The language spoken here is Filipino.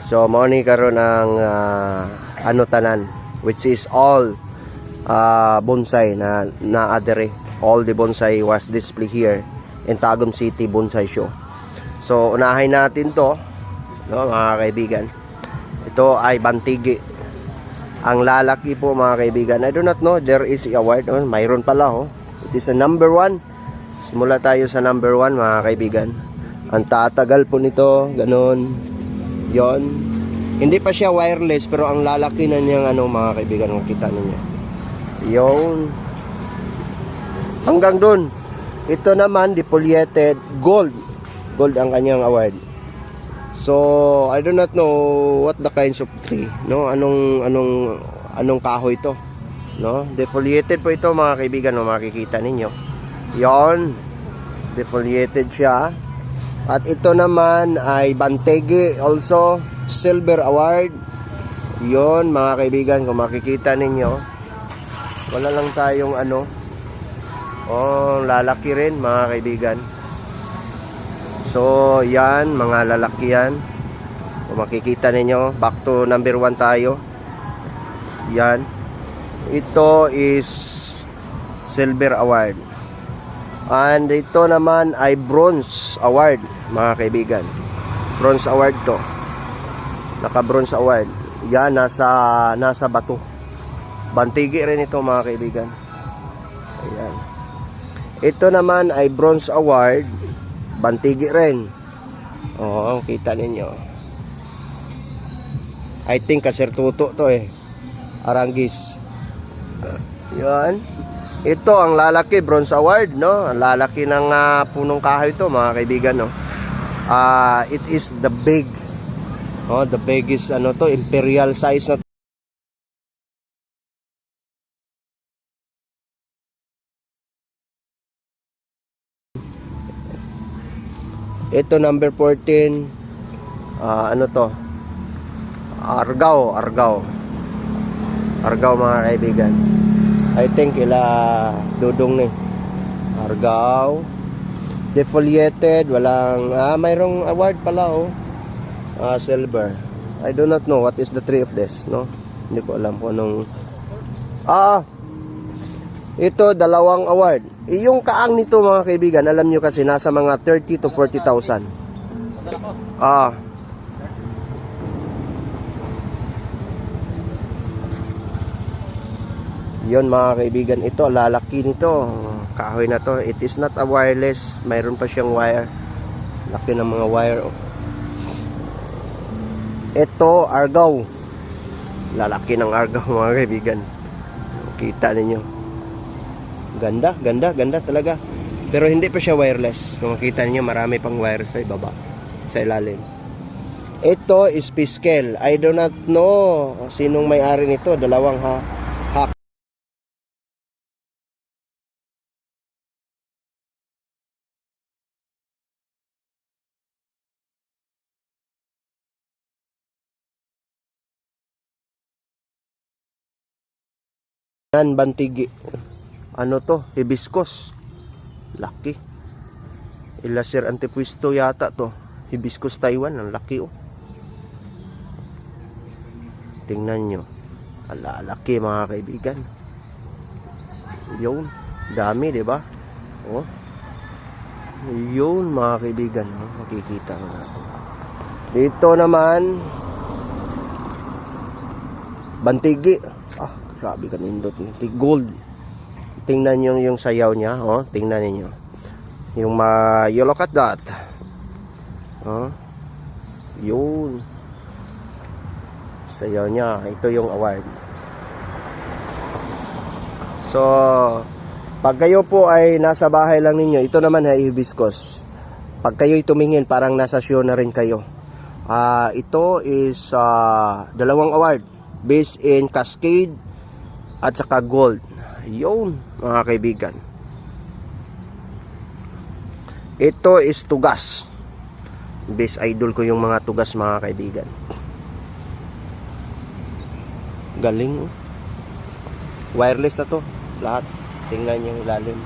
So mao ni karon ang ano tanan, which is all bonsai na naadere. All the bonsai was displayed here in Tagum City Bonsai Show. So unahin natin to, no, mga kaibigan. Ito ay bantigi. Ang lalaki po, mga kaibigan. I do not know, there is a award. Mayroon pala, oh. It is a number 1. Simula tayo sa number 1, mga kaibigan. Ang tatagal po nito, ganun. Yon. Hindi pa siya wireless, pero ang lalaki na niyang mga kaibigan, kung kita ninyo. Yon. Hanggang dun. Ito naman, defoliated gold. Gold ang kanyang award. So, I do not know what the kinds of tree, no? Anong kahoy ito, no? Defoliated po ito, mga kaibigan, no? Makikita ninyo. Yon. Defoliated siya. At ito naman ay bantigi, also silver award. Yon, mga kaibigan, kung makikita ninyo. Wala lang tayong lalaki rin, mga kaibigan. So, yan, mga lalaki yan. Kung makikita ninyo, back to number 1 tayo. Yan. Ito is silver award. And ito naman ay bronze award, mga kaibigan. Bronze award to. Naka-bronze award. Yan, nasa bato. Bantigi rin ito, mga kaibigan. Ayan. Ito naman ay bronze award. Bantigi rin. Oo, kita ninyo. I think kasertuto to Aranggis. Yan. Ito ang lalaki, bronze award, no? Ang lalaki ng punong kahoy to, mga kaibigan, no? It is the big. Oh, the biggest to, imperial size na. Ito number 14. To? Argao, mga kaibigan. I think dudong ni. Argao. Defoliated, walang mayroong award pala, silver. I do not know what is the tree of this, no? Hindi ko alam kung anong ito, 2 award. Yung kaang nito, mga kaibigan, alam nyo kasi nasa mga 30 to 40,000. Yun, mga kaibigan, ito, lalaki nito. Kahoy na to. It is not a wireless. Mayroon pa siyang wire. Laki ng mga wire. Ito, argaw. Lalaki ng argaw, mga kaibigan. Kita ninyo. Ganda talaga. Pero hindi pa siya wireless. Kung makita niyo, marami pang wire sa ibaba, sa ilalim. Ito is piskel. I do not know sinong may-ari nito. Dalawang hak. Yan, bantigi. To? Hibiscus. Laki. Ilaser antipuesto yata to. Hibiscus Taiwan. Ang laki, Tingnan nyo. Laki, mga kaibigan. Yun. Dami, diba? Yun, mga kaibigan. Makikita natin. Dito naman, bantigi. Grabe ka nindot. Gold. Tingnan nyo yung sayaw niya. Tingnan niyo. Yung you look at that. Yun. Sayaw niya. Ito yung award. So, pag kayo po ay nasa bahay lang ninyo, ito naman ay hibiscus. Pag kayo'y tumingin, parang nasa show na rin kayo. Ito is 2 award. Based in Cascade at saka gold. Yun, mga kaibigan. Ito is tugas. Base idol ko yung mga tugas, mga kaibigan. Galing. Wireless na to. Lahat. Tingnan yung ilalim.